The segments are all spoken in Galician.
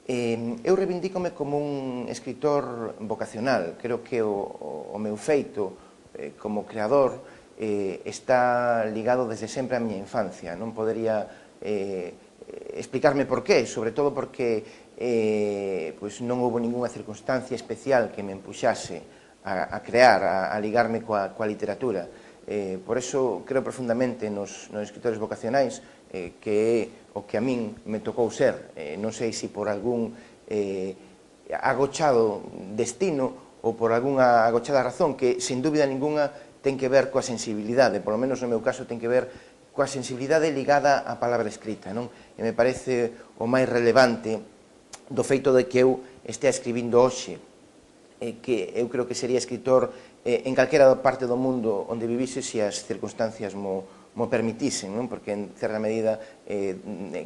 Eu reivindícome como un escritor vocacional. Creo que o meu feito como creador está ligado desde sempre á miña infancia. Non podería explicarme por qué, sobre todo porque non houve ninguna circunstancia especial que me empuxase a crear, a ligarme coa literatura. Por eso creo profundamente nos escritores vocacionais, que é o que a min me tocou ser. Non sei se por algún agochado destino ou por algunha agochada razón que, sen dúbida ninguna, ten que ver coa sensibilidade, por lo menos no meu caso ten que ver coa sensibilidade ligada á palabra escrita, non? E me parece o máis relevante do feito de que eu estea escribindo hoxe, que eu creo que sería escritor en calquera parte do mundo onde vivise se as circunstancias mo permitisen, non? Porque en certa medida,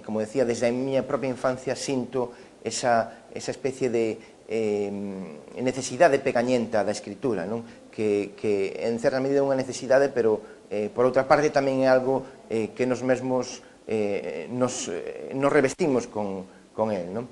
como decía, desde a miña propia infancia sinto esa especie de necesidade pegañenta da escritura, non? Que en certa medida é unha necesidade, pero por outra parte tamén é algo que nos mesmos nos revestimos con el, non?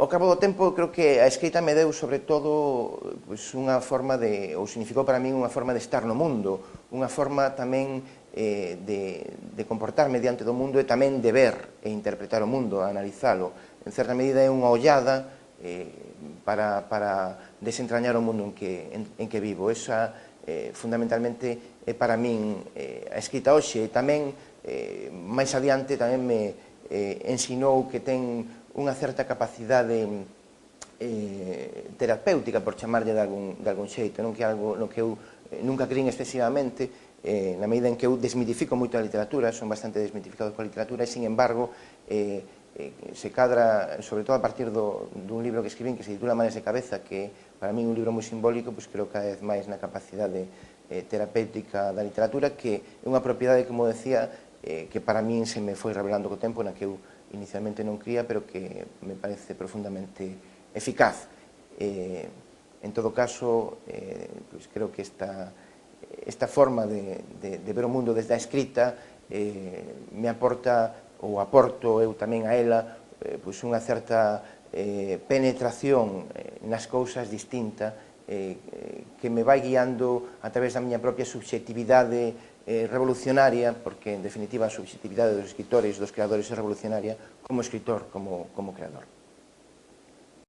Ao cabo do tempo, creo que a escrita me deu, sobre todo, unha forma de, ou significou para min unha forma de estar no mundo, unha forma tamén de comportarme diante do mundo e tamén de ver e interpretar o mundo, analizalo. En certa medida é unha ollada para desentrañar o mundo en que vivo. Esa, fundamentalmente, é para min a escrita hoxe. E tamén, máis adiante, tamén me ensinou que ten unha certa capacidade terapéutica, por chamarlle de algún xeito, non? Que é algo no que eu nunca crin excesivamente, na medida en que eu desmitifico moito a literatura, son bastante desmitificado coa literatura, e, sin embargo, se cadra, sobre todo a partir dun libro que escribín que se titula Manes de cabeza, que para min é un libro moi simbólico, pois creo cada vez máis na capacidade terapéutica da literatura, que é unha propiedade, como decía, que para min se me foi revelando co tempo, na que eu inicialmente non cría, pero que me parece profundamente eficaz. En todo caso, creo que esta forma de ver o mundo desde a escrita me aporta, ou aporto eu tamén a ela, unha certa penetración nas cousas distinta, que me vai guiando a través da miña propia subxectividade revolucionaria, porque, en definitiva, a subxectividade dos escritores, dos creadores é revolucionaria, como escritor, como creador.